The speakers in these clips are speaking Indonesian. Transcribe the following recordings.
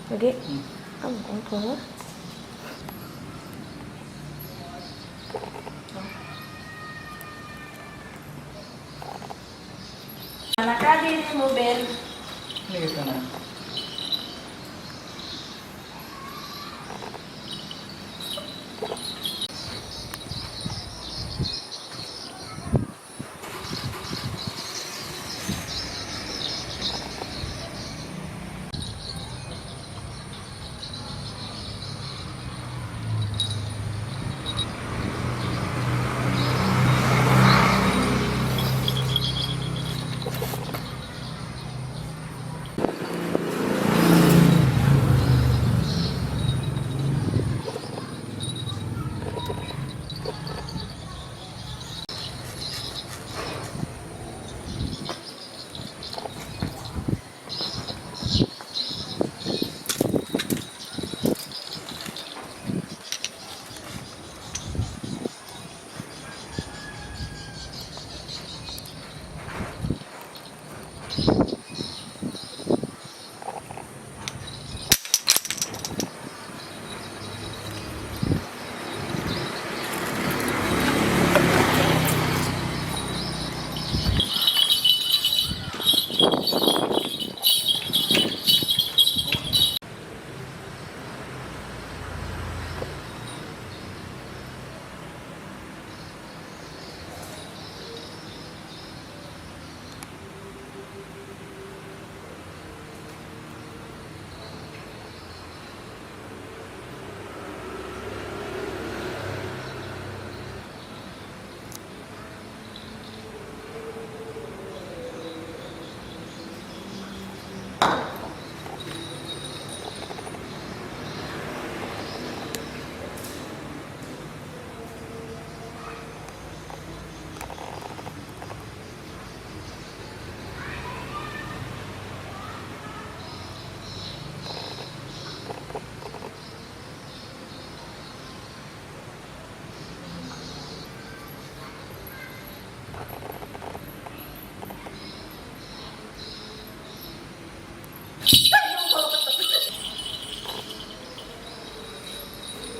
Lagi, kamu kontrol. Anak tadi di mobil. Ini kita nak.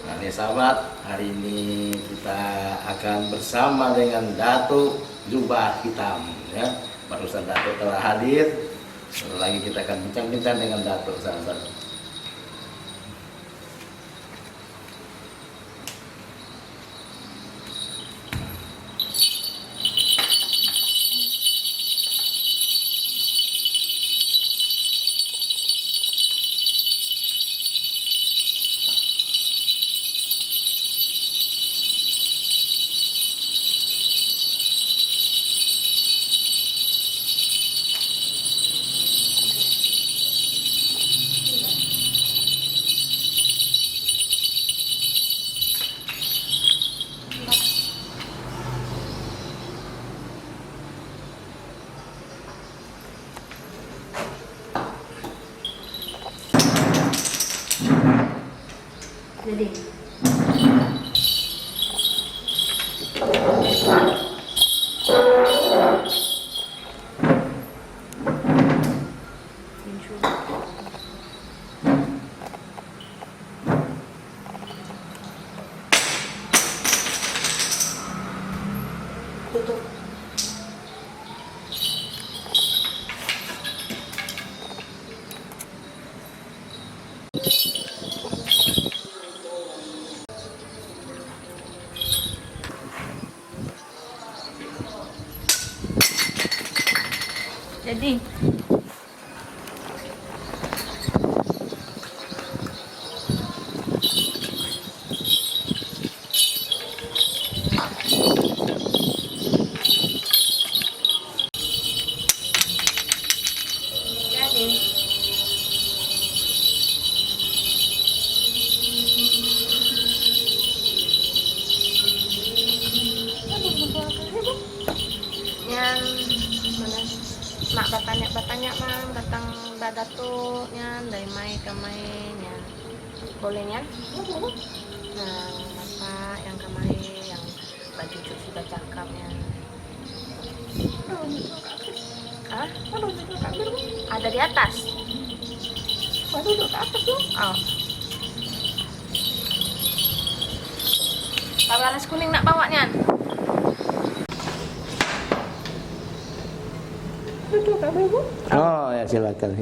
Nah, nih sahabat, hari ini kita akan bersama dengan Datuk Jubah Hitam ya. Barusan Datuk telah hadir. Setelah lagi kita akan bincang-bincang dengan Datuk sahabat. Jadi. Tutup. Jadi. Yang mana nak bertanya mang datang datuk nyan dari mai ke mai nyan boleh nyan nah bapak yang kemarin yang baju cuci sudah cakep nyan ah ada di atas duduk ke atas loh oh alas kuning nak bawa nyan. Oh ya silakan.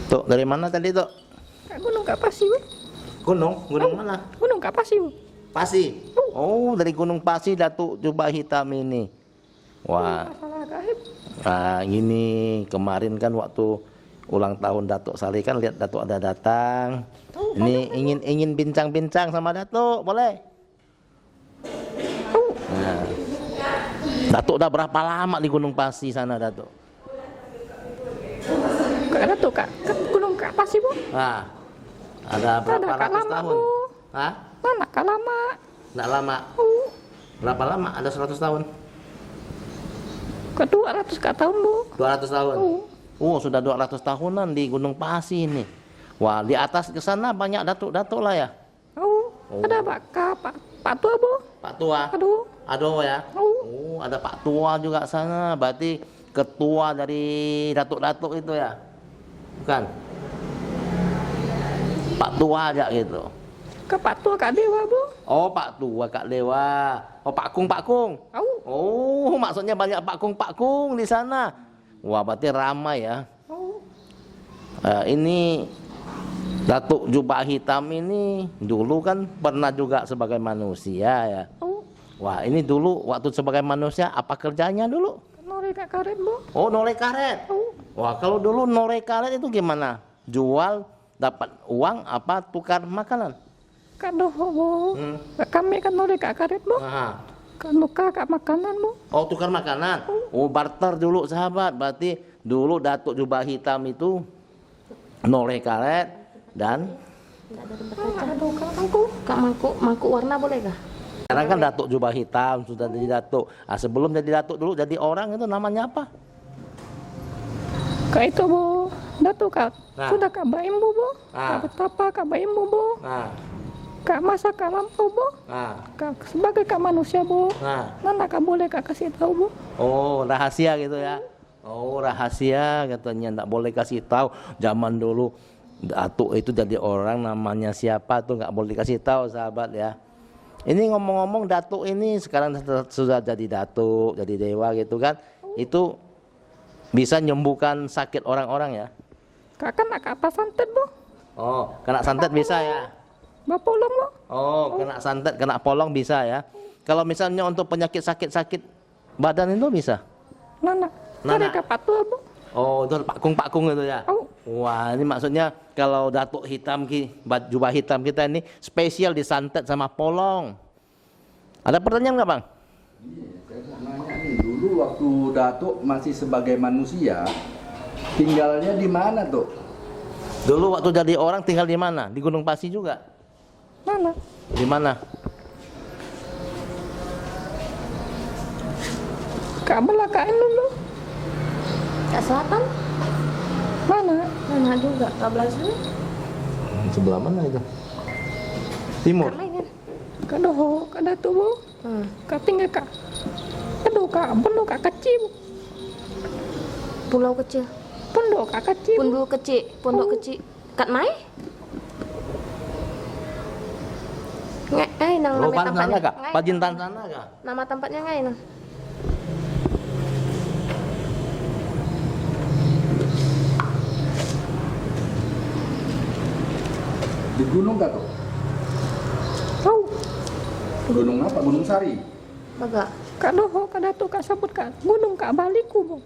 Tuh dari mana tadi tuh? Gunung Kapasi bu. Gunung mana? Gunung Kapasi bu. Pasi. Oh dari Gunung Pasi Datuk Jubah Hitam ini. Wah. Nah ini kemarin kan waktu ulang tahun Datuk Saleh kan lihat Datuk ada datang. Ini ingin bincang-bincang sama Datuk boleh? Nah. Datuk udah berapa lama di Gunung Pasi sana Datuk? Kak Datuk kak Gunung Kapasi bu. Nah, ada berapa ratus tahun? Hah? Mana kak lama? Nggak lama. Berapa lama? Ada 100 tahun? Ke 200 kak tahun bu. 200 tahun? Oh sudah 200 tahunan di Gunung Pasi ini. Wah di atas ke sana banyak datuk-datuk lah ya? Ada Pak Tua bu. Pak Tua? Aduh ya? Oh ada Pak Tua juga sana. Berarti ketua dari datuk-datuk itu ya? Bukan? Pak Tua aja gitu? Ke Pak Tua Kak Dewa bu. Oh Pak Tua Kak Dewa. Oh Pak Kung. Oh maksudnya banyak Pak Kung di sana. Wah berarti ramai ya. Ini Datuk Jubah Hitam ini dulu kan pernah juga sebagai manusia ya. Wah ini dulu waktu sebagai manusia apa kerjanya dulu? Norek karet bu. Oh norek karet. Wah kalau dulu norek karet itu gimana? Jual dapat uang apa tukar makanan? Kado bu. Kami kan norek karet bu. Kan tukar makanan bu. Oh tukar makanan. Oh barter dulu sahabat. Berarti dulu Datuk Jubah Hitam itu norek karet dan mangkuk warna boleh kah? Sekarang kan Datuk Jubah Hitam sudah jadi Datuk. Sebelum jadi Datuk dulu jadi orang itu namanya apa? Kak itu bu, Datuk kak. Sudah kak Baimbu bu. Kak betapa kak Baimbu bu. Kak masa kak lampau bu. Kak sebagai kak manusia bu. Nana kak boleh kak kasih tahu bu. Oh rahasia gitu ya. Oh rahasia katanya nggak boleh kasih tahu. Zaman dulu Datuk itu jadi orang namanya siapa tuh nggak boleh kasih tahu sahabat ya. Ini ngomong-ngomong Datuk ini sekarang sudah jadi Datuk, jadi dewa gitu kan. Itu bisa nyembuhkan sakit orang-orang ya. Kakak nak apa santet bu? Oh kena santet bisa ya. Bapolong bu. Oh kena santet, kena polong bisa ya. Kalau misalnya untuk penyakit sakit-sakit badan itu bisa? Nana. Kak Patua bu. Oh itu Pak Kung itu ya. Wah ini maksudnya kalau Datuk Hitam Jubah Hitam kita ini spesial disantet sama polong. Ada pertanyaan nggak bang? Iya, saya mau nanya nih, dulu waktu Datuk masih sebagai manusia tinggalnya di mana tuh? Dulu waktu jadi orang tinggal di mana? Di Gunung Pasi juga? Mana? Di mana? Kak belakang dulu. Kak selatan? Mana? Mana juga? Kak belah sini? Sebelah mana itu? Timur? Kak doho, kak Datuk bu. Kak tinggal kak. Aduh kak, pondok kak kecil. Pulau kecil. Pondok kak kecil. Pondok kecil. Kat mai? Ngai nang nama tempatnya. Kak? Pajintan sana kak? Nama tempatnya ngai nang. Di gunung Datuk? Tahu. Gunung apa? Gunung Sari? Baga. Kak doho, kak Datuk kak sebut kak gunung kak Baliku bu.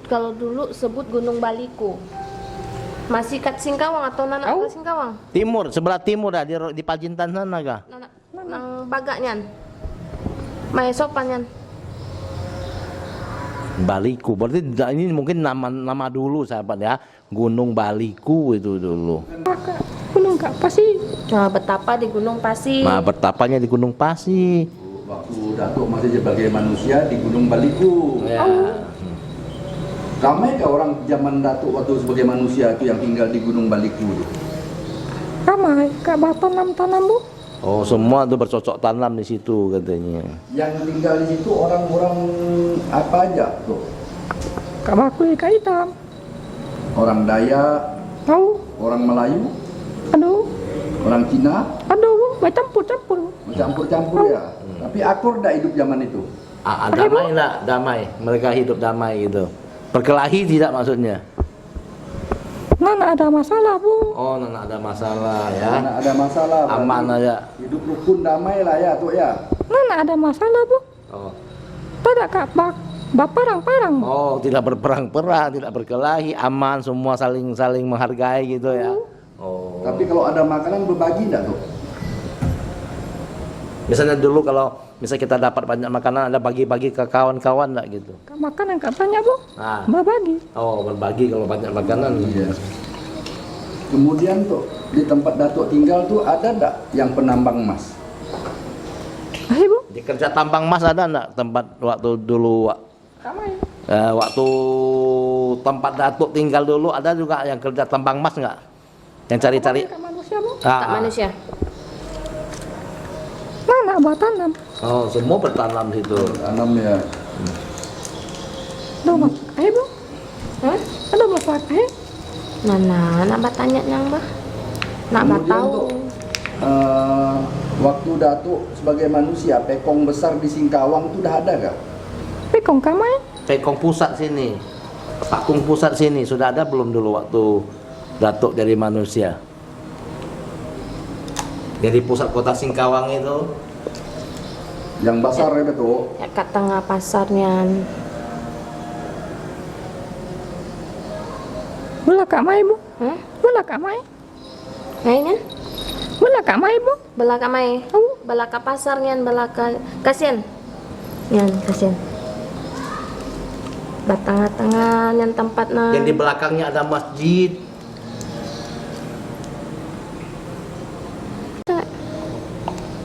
Kalau dulu sebut Gunung Baliku. Masih kat Singkawang atau Nanak ke Singkawang? Timur, sebelah timur dah di Pacintan sana kah? Nanak nang bagaknyan. Mai sopanyan. Baliku. Berarti ini mungkin nama dulu sahabat ya. Gunung Baliku itu dulu. Gunung Kak Pasi. Nah, betapa di Gunung Pasi. Nah, bertapanya di Gunung Pasi. Waktu Datuk masih sebagai manusia di Gunung Baliku. Ya. Ramai ke orang zaman Datuk waktu sebagai manusia itu yang tinggal di Gunung Baliku itu? Ramai Kak tanam Bu. Oh, semua tuh bercocok tanam di situ katanya. Yang tinggal di situ orang-orang apa aja tuh? Kak Bakui Kak Hitam. Orang Dayak, Tahu? orang Melayu, Aduh. orang Cina, Aduh Bu, campur-campur. campur-campur ya. Tapi akur dah hidup zaman itu. Damai lah, damai. Mereka hidup damai gitu. Berkelahi tidak maksudnya? Nana ada masalah Bu. Oh, nggak ada masalah ya. Karena ada masalah. berarti Aman aja. Hidup rukun damai lah ya tuh ya. Nana ada masalah Bu. Oh. Tidak Kak Baparang-parang. Oh, tidak berperang-perang, tidak berkelahi, aman, semua saling menghargai gitu ya. Oh. Tapi kalau ada makanan berbagi enggak tuh? Misalnya dulu kalau misalnya kita dapat banyak makanan, ada bagi-bagi ke kawan-kawan enggak gitu. Kak makanan Kak banyak Bu. Nah. Berbagi. Oh, berbagi kalau banyak makanan. Iya. Kemudian tuh di tempat Datuk tinggal tuh ada enggak yang penambang emas? Ayo Bu. Di kerja tambang emas ada enggak tempat waktu dulu Ramai. waktu tempat Datuk tinggal dulu ada juga yang kerja tambang emas enggak? Yang cari-cari Kak manusia Bu. Tak manusia. Nana buat tanam. Oh, semua bertanam di situ. Tanam ya. Aduh Mas. Ayo Bu. Hah? Aduh Mas Ayo. Nak bertanya nyang bah. Nak Kemudian tahu. tuh, waktu Datuk sebagai manusia, pekong besar di Singkawang itu udah ada gak? Pekong kamai. Pekong pusat sini, Pakung pusat sini sudah ada belum dulu waktu Datuk jadi manusia? Jadi pusat kota Singkawang itu. Yang besar ya betul. Ya kat tengah pasarnya. Bula Kak Mai Bu. Hah? Bula Kak Mai. Ngaingan? Bula Kak Mai Bu. Belaka mai. Belaka pasar nyan, belaka kasian. Nyan kasian. Batang-tangan yang tempatnya. Yang di belakangnya ada masjid.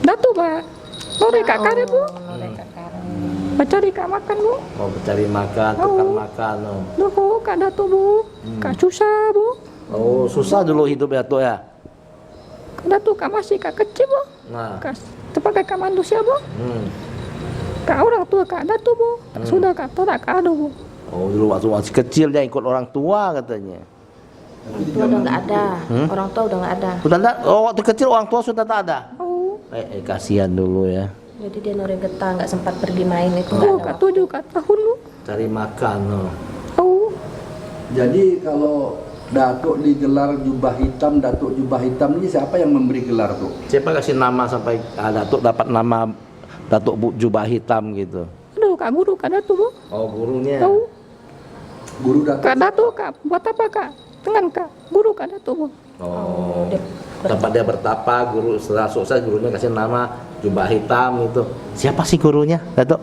Datu Pak. Nore Kak Kare Bu. Mencari Kak makan Bu. Mau mencari makan, tukang makan. Oh. Duh Kak Datu Bu. Kak susah Bu. Oh, susah dulu hidup Datuk ya. Kak Datu Kak masih Kak kecil Bu. Nah, Kak terpakai Kak manusia Bu. hmm. Kak orang tua Kak Datu Bu. Sudah Kak torak Kak Ado Bu. Oh, dulu waktu masih kecil dia ikut orang tua katanya. Orang tua udah nggak ada. Orang tua udah nggak ada. Sudah tak? Oh, waktu kecil orang tua sudah tak ada. Oh. Kasihan dulu ya. Jadi dia nore getah nggak sempat pergi main itu nggak Oh ada. Kak 7 Kak tahun Bu. Cari makan. Oh. Oh. Jadi kalau Datuk digelar jubah hitam, Datuk jubah hitam ini siapa yang memberi gelar tuh? Siapa kasih nama sampai Datuk dapat nama Datuk Jubah Hitam gitu? Aduh Kak guru Kak Datu Bu. Oh, gurunya. Oh. Guru Datuk. Kak Datu Kak buat apa Kak? Tengan Kak. Guru Kak Datu Bu. Oh, tempat dia bertapa, guru setelah sukses gurunya kasih nama Jubah Hitam itu. Siapa sih gurunya, Datuk?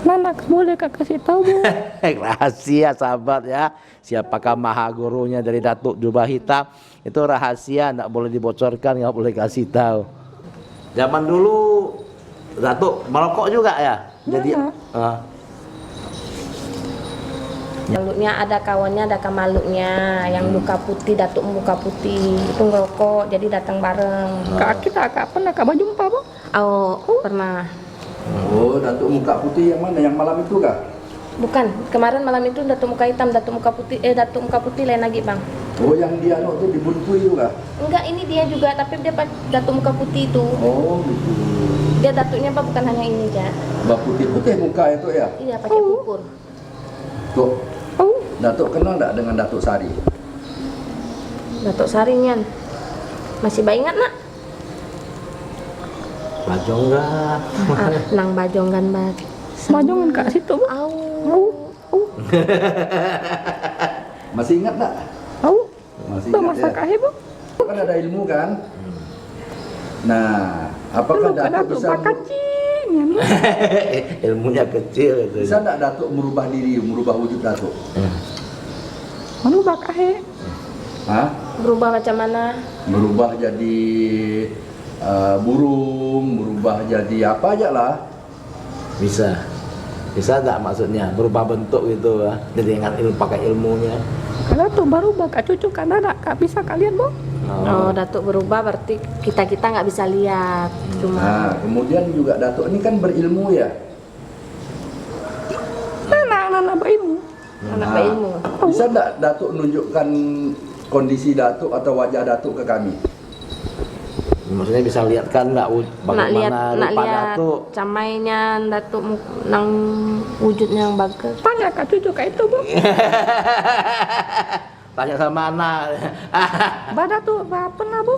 Nana boleh Kak kasih tahu Bu. Rahasia sahabat ya. Siapakah maha gurunya dari Datuk Jubah Hitam? Itu rahasia, nggak boleh dibocorkan, nggak boleh kasih tahu. Zaman dulu Datuk merokok juga ya. Jadi Maluknya ada kawannya, ada kamaluknya yang muka putih, Datuk muka putih itu ngerokok, jadi datang bareng. Kak kita Kak pernah Kak berjumpa Bu. Oh, pernah. Oh, Datuk muka putih yang mana? Yang malam itu kah? Bukan, kemarin malam itu Datuk muka hitam, Datuk muka putih lain lagi bang. Oh, yang dia tuh dibuntui itu kah? Enggak, ini dia juga, tapi dia Datuk muka putih itu. Oh, gitu. Dia datuknya apa bukan hanya ini aja. Mbak putih-putih muka itu ya? Iya, pakai bukur. Tuh, Oh. Datuk kenal enggak dengan Datuk Sari? Datuk Saringan. Masih bayi ingat nak? Bajonggan. Nang bajonggan bat. Majongan kak situ bu. Au. Au. Masih ingat tak? Au. Masih Tuh ingat masa ya? kahit bu. Kan ada ilmu kan? Nah, apakah Lu kan Datuk Datuk bisa bakacing ya. Ilmunya kecil itu. bisa tak Datuk merubah diri, merubah wujud Datuk? Manu bakahit. Hah? Berubah macam mana? Berubah jadi burung, berubah jadi apa aja lah. Bisa. Bisa tak maksudnya berubah bentuk gitu lah. Jadi dengan pakai ilmunya. Kalau tuh baru bakal cucu kan ada kak bisa kalian bu. Oh, Datuk berubah berarti kita nggak bisa lihat. Cuma Nah, kemudian juga Datuk ini kan berilmu ya. Anak-anak berilmu. anak Nah, berilmu. bisa tak Datuk nunjukkan kondisi Datuk atau wajah Datuk ke kami? Maksudnya bisa lihat kan nggak Nak lihat, bagaimana rupa Datuk. camainya Datuk nang wujudnya yang bagus. Tanya kak cucu kak itu bu. Tanya sama anak. Bada tuh pernah bu.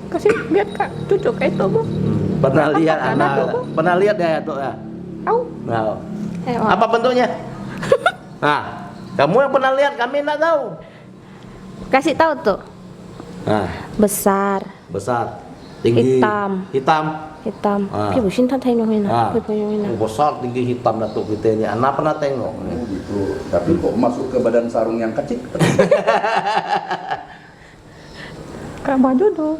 Kasih lihat kak cucu kak itu bu. Pernah lihat Apakah anak? Datuk, Bu? Pernah lihat ya Datuk ya? Au. Nah, Tengok. apa bentuknya? Nah, kamu yang pernah lihat, kami nggak tahu. Kasih tahu tuh. Nah, Besar, besar, tinggi, Hitam. hitam. Ah. Ki busin tan thay nyoy Ah, na. Ko nyoy na. besar, tinggi, hitam Datuk kita ini. Anak pernah tengok. Oh, gitu. Tapi kok masuk ke badan sarung yang kecil? Kak baju tuh.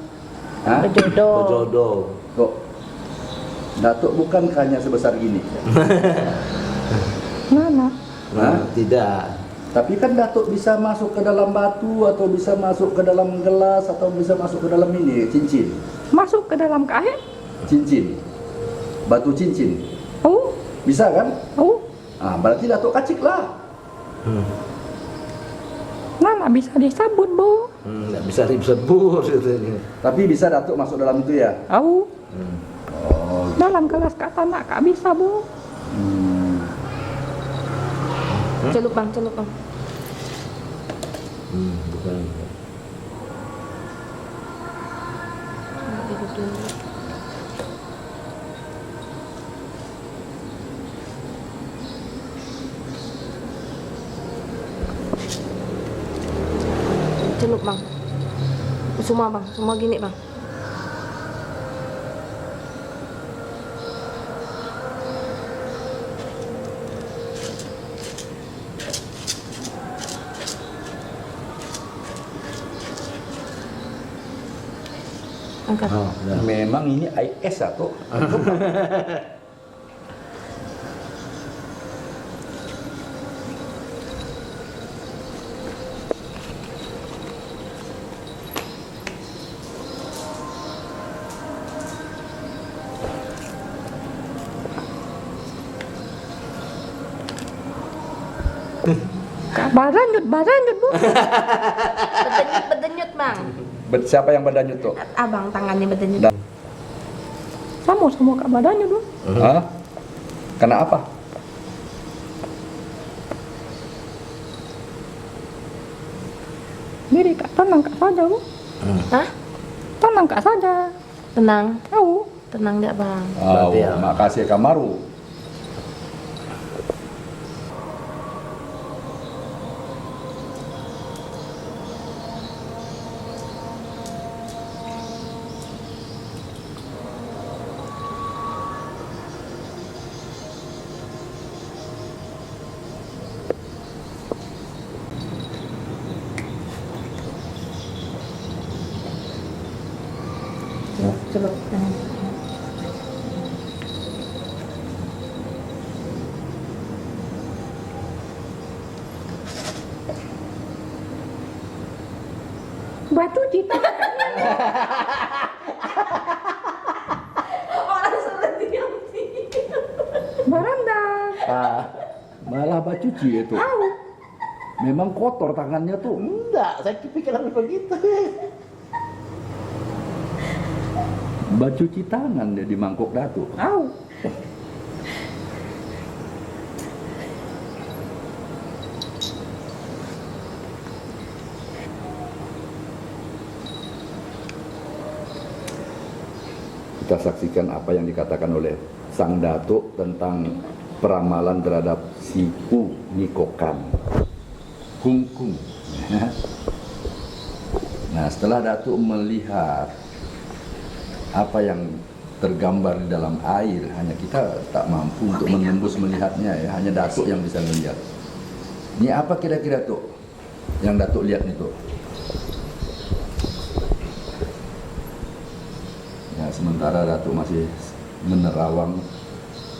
Hah? Berjodoh. Berjodoh. Kok Datuk bukan hanya sebesar gini? Nana. Hah? Tidak. Tapi kan Datuk bisa masuk ke dalam batu atau bisa masuk ke dalam gelas atau bisa masuk ke dalam ini cincin. Masuk ke dalam kahit. Cincin. Batu cincin. Au. Bisa kan? Au. Ah, berarti Datuk kacik lah. Nana bisa disabut bu. Nggak bisa disebut gitu. Tapi bisa Datuk masuk dalam itu ya? Au. Oh. Dalam kelas kak tanah kak bisa bu. Hmm. Celup bang, celup bang. Bukan. Celup bang. Semua bang, semua gini bang. Angkat. Oh, udah. Memang ini IS atau? Kak baranyut bu. Berdenyut bang. Siapa yang berdenyut tuh? Abang tangannya berdenyut. Sama kak baranyut bu. Hah? Kena apa? Diri kak tenang kak saja bu. Hah? Tenang kak saja. Tenang, Au. tenang deh bang. Oh, Berarti ya. makasih Kamaru. Celup. Batu cita. Orang sudah diam. Baranda. Ah, malah baju cuci itu. Au. Memang kotor tangannya tuh. Enggak, saya pikiran begitu. Baju cuci tangan dia di mangkok Datuk. Au. Kita saksikan apa yang dikatakan oleh Sang Datuk tentang peramalan terhadap sipu nikokan, kungkung. Nah, setelah Datuk melihat apa yang tergambar di dalam air, hanya kita tak mampu untuk menembus melihatnya ya, hanya Datuk yang bisa melihat. Ini apa kira-kira Tuk yang Datuk lihat nih Tuk? Ya, sementara Datuk masih menerawang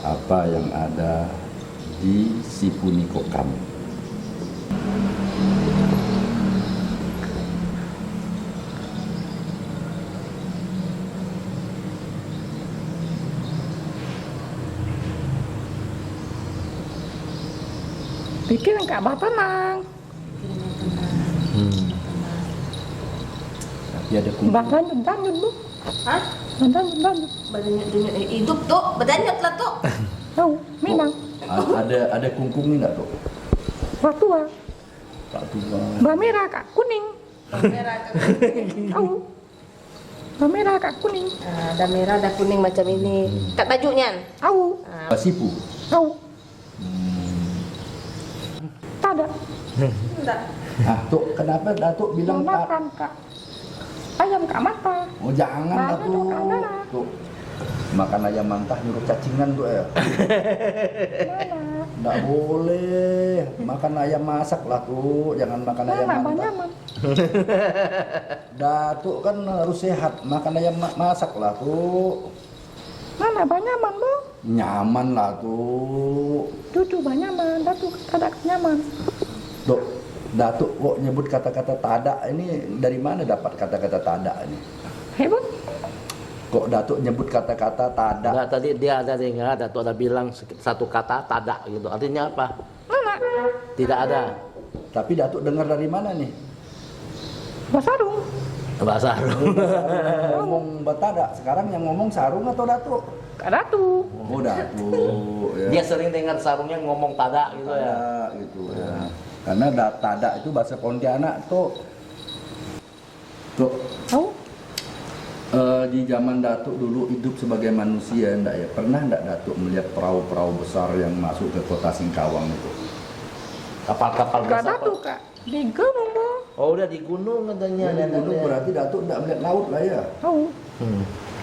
apa yang ada di sipu nikokan. Pikir enggak bah tenang. Tapi ada kungkung. Bah lanjut bu. Hah? Lanjut. Berdenyut-denyut hidup tuh, berdenyut lah tuh. Tahu, minang. Ada kungkung nih enggak Tuk? Bah tua. Pak Tua. Bah merah kak kuning. Merah ke kuning. Tahu. Bah merah kak kuning. Ada merah, ada kuning macam ini. Kat bajunya. Tahu. Pak Sipu. Tahu. Tak ada. Enggak. Ah, Tuk, kenapa Datuk bilang Mau tak? makan kak. Ayam kak mata. Oh, jangan Nah, Datuk. itu kan darah. Tuk. Makan ayam mentah nyuruh cacingan tuh ya. Mana? Nggak boleh. Makan ayam masak lah tuh. Jangan makan ayam Mana mentah. nyaman? Datuk kan harus sehat. Makan ayam masak lah tuh. Mana bah nyaman bu? Nyaman lah tuh. Cucu bah nyaman. Datuk tak nyaman. Dok, Datuk kok nyebut kata-kata tada ini dari mana dapat kata-kata tada ini? Hebat. Kok Datuk nyebut kata-kata tada? Enggak, tadi dia ada dengar, Datuk ada bilang satu kata tada gitu. Artinya apa? Mana? Tidak ada. Tapi Datuk dengar dari mana nih? Bah sarung. Bahasa Arab. Ngomong batada, sekarang yang ngomong sarung atau Datuk? Kak Datu. Oh Datuk. Ya. Dia sering dengar sarungnya ngomong tada gitu ya. Tada, gitu ya. Karena tada itu bahasa Pontianak tuh. Tuh. Tahu? Di zaman Datuk dulu hidup sebagai manusia enggak ya? Pernah enggak Datuk melihat perahu-perahu besar yang masuk ke kota Singkawang itu? Kapal-kapal Kak besar. Datu kak. Di gunung bu. Oh, udah di gunung katanya. Di gunung berarti Datuk enggak melihat laut lah ya. Tahu.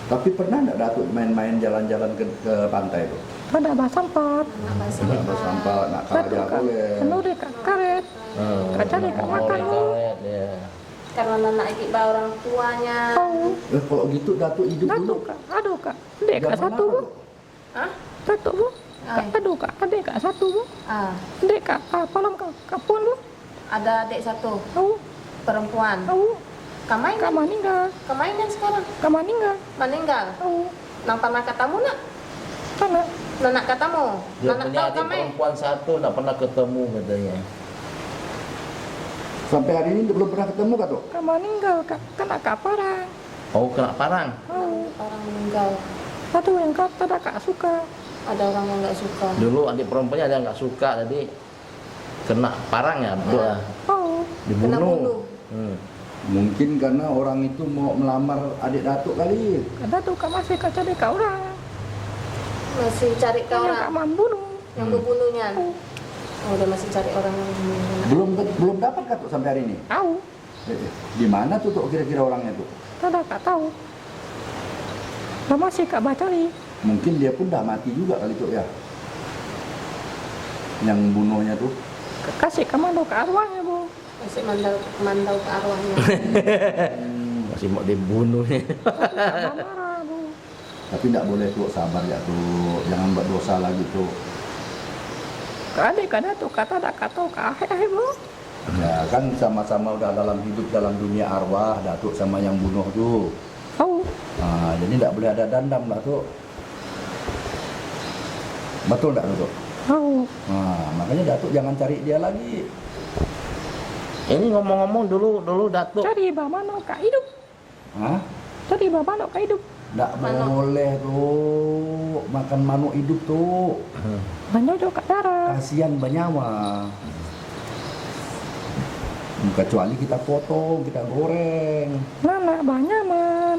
Tapi pernah enggak Datuk main-main jalan-jalan ke pantai itu? Ada bah sempat. Enggak bersampah, nak Datu kerja kak. boleh. Penuh deh kak karet. Kak cari kak makan bu. Karena anak ikut orang tuanya. Tahu. Kalau gitu Datuk hidup Datu dulu. kak. Aduh kak. Dek kak Zaman satu apa bu. tuh? Hah? Datu bu. Kak Ay. aduh kak. Adek kak satu bu. Ah, Dek kak. Palam kak. Kapun bu. ada adik satu Tahu. perempuan. Tahu. Kamain Kak meninggal. Kemainan sekarang? Kak meninggal. Meninggal. Tahu. Nang pernah katamu nak? Sana. Nak katamu? Dia Nak punya tahu adik kamain? perempuan satu, nggak pernah ketemu katanya. Sampai hari ini belum pernah ketemu Kak Tuk? Kak meninggal kak. Kena kak parang. Oh, kena parang. Tahu. Orang meninggal. Satu yang kata kak suka. Ada orang yang nggak suka. Dulu adik perempuannya ada yang nggak suka, jadi kena parang ya, berdua. Tahu. Kena bunuh. Dibunuh. Mungkin karena orang itu mau melamar adik Datuk kali. Kak Datu kak masih kak cari kak orang. Masih cari ke Yang orang kak membunuh. yang membunuhnya. Oh, udah masih cari orang yang membunuhnya. Belum dapat Kak Tuk sampai hari ini. Tahu. Di mana tuh Tuk kira-kira orangnya tuh? Tidak kak tahu. Lah masih kak cari. Mungkin dia pun dah mati juga kali Tuk ya. Yang bunuhnya tuh. Kasih kemana ke arwahnya bu. Masih mandau ke arwahnya. Masih mau dibunuh nih. Kak marah bu. Tapi tidak boleh Tuk, sabar ya Tuk. Jangan buat dosa lagi Tuk. Kak adik kak Datu kata tak kata kak aheh bu. Ya kan sama-sama udah dalam hidup dalam dunia arwah Datuk sama yang bunuh tuh. Tahu. Nah, jadi tidak boleh ada dendam lah Tuk. Betul tidak Tuk? Tahu. Nah, makanya Datuk jangan cari dia lagi. Ini ngomong-ngomong dulu Datuk. Cari bah mana kak hidup. Hah? Cari bah mana kak hidup. Tidak boleh tuh makan manuk hidup tuh. Banyak juga kak darah. Kasihan banyawa. Kecuali kita potong, kita goreng. Mana bah nyaman.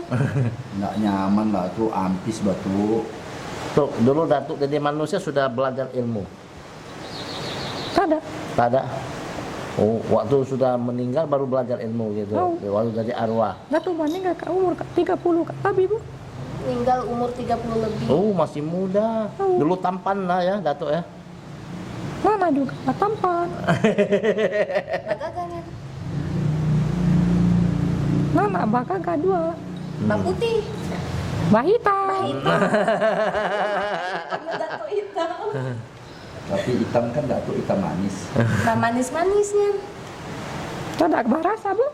Nggak nyaman lah tuh, ampis batu. Tuh, dulu Datuk jadi manusia sudah belajar ilmu. Tak ada. Tak ada. Oh, waktu sudah meninggal baru belajar ilmu gitu. Oh. Waktu jadi arwah. Datuk meninggal ke umur 30 Kak Tabi Bu. Meninggal umur 30 lebih. Oh, masih muda. Oh. Dulu tampan lah ya, Datuk ya. Mana juga Kak tampan. Bagaganya. Nana bakal dua. Mbak Putih. Bahita. Datuk hitam. Tapi hitam kan Datuk hitam manis. Mbak manis-manisnya. Tak ada barasa Bu.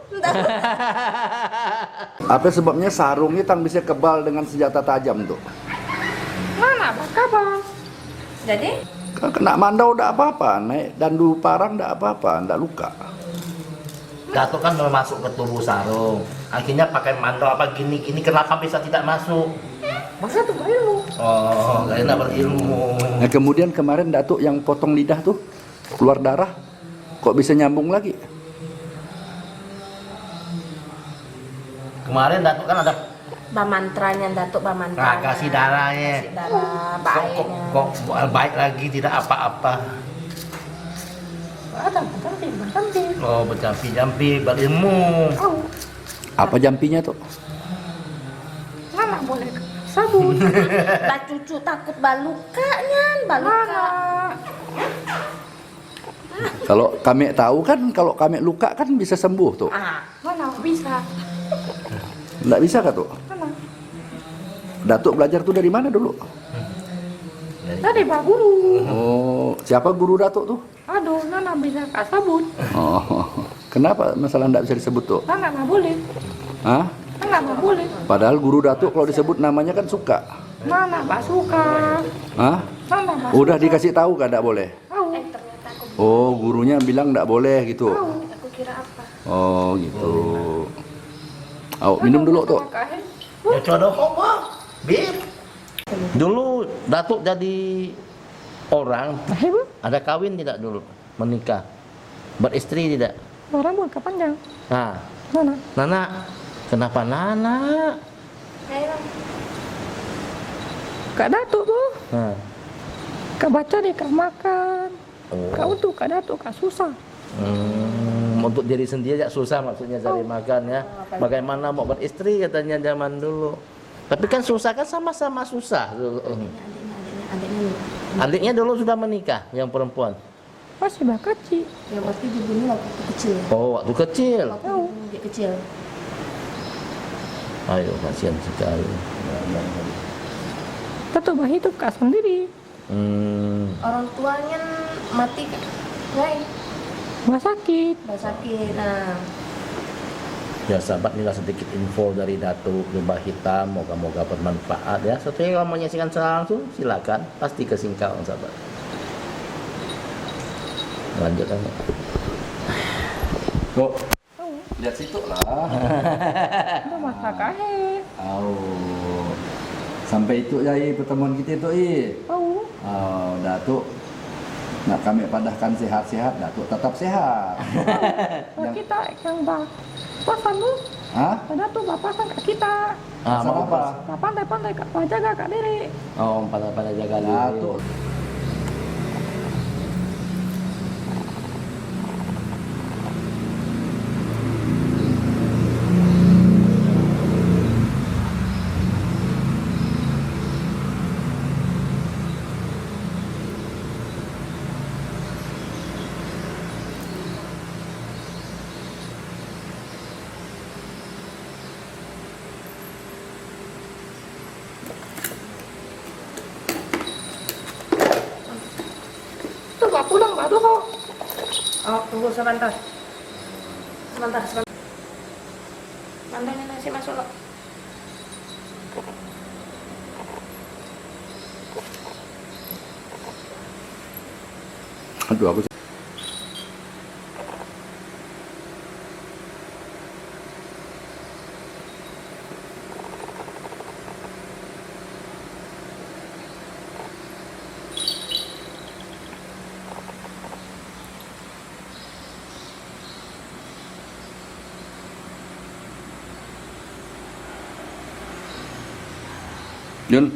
Apa sebabnya sarung hitam bisa kebal dengan senjata tajam tuh? Nana bakal Bang. Jadi Kena mandau enggak apa-apa, naik dandu parang enggak apa-apa, enggak luka. Datuk kan mau masuk ke tubuh sarung. Akhirnya pakai mandau apa gini-gini, kenapa bisa tidak masuk? Masa tuh ilmu. Oh, lainnya berilmu. Nah kemudian kemarin Datuk yang potong lidah tuh keluar darah, kok bisa nyambung lagi? Kemarin Datuk kan ada Bamantranya Datuk Bamantranya. kasih darahnya. Kasih darah, Kok, baiknya. kok baik lagi, tidak apa-apa. Ada bercantik. Oh, berjampi-jampi, berilmu. Oh, Apa jampinya tuh? Nana boleh sabun. Mbak cucu takut balukanya, baluka. Nana. Kalau kami tahu kan, kalau kami luka kan bisa sembuh tuh. Ah, Nana bisa. Enggak bisa kah tuh? Nana. Datuk belajar tuh dari mana dulu? Tadi Pak Guru. Oh, siapa guru Datuk tuh? Aduh, Nana bisa Kak sabun. Oh, kenapa masalah enggak bisa disebut tuh? Nana nggak boleh. Hah? Nana nggak boleh. Padahal guru Datuk kalau disebut namanya kan suka. Nana nggak suka. Hah? Nana nggak Udah suka. dikasih tahu kan enggak boleh? Tahu. ternyata aku Oh, gurunya bilang enggak boleh gitu. kira apa? Oh, gitu. Oh, minum dulu tuh. Ya coba apa? Bir. Dulu Datuk jadi orang, Ibu, ada kawin tidak dulu? Menikah? Beristri tidak? orang buat panjang. Nah, Nana. Nana, kenapa Nana? Ayo. Kak Datuk tuh. Nah, Kak baca deh, Kak makan. oh. Kak untuk Kak Datuk, Kak susah. Untuk diri sendiri ya susah maksudnya cari makan ya. Bagaimana mau beristri katanya zaman dulu. Tapi kan susah kan sama-sama susah dulu. Adiknya. Adiknya dulu sudah menikah yang perempuan. Masih kecil. Ya pasti dibunuh waktu kecil. Oh, waktu kecil. Waktu dia kecil. Ayo, kasihan sekali. Tentu bah hidup Kak sendiri. Orang tuanya mati kan? Nggak, Nggak sakit. nggak sakit. Nah, Ya sahabat, inilah sedikit info dari Datuk Jubah Hitam. Moga-moga bermanfaat ya. Setelah kalau mau menyaksikan secara langsung silakan. Pasti ke Singkawang sahabat. Lanjut kan. Kok lihat situ lah. Itu masak ahe. Oh. Sampai itu ya pertemuan kita itu Tahu. Oh, Datuk nak kami padahkan sehat-sehat, Datuk tetap sehat. Kalau kita yang pasan tuh, Hah? Kak Datuk pasan Kak kita. Pasal mau apa? Kak pandai-pandai Kak jaga Kak diri. Oh, pada jaga diri. Datuk. Tuh Kak pulang Kak tuh kok. oh tunggu sebentar. Sebentar. Mandangnya nasi masuk loh. Aduh aku Yun,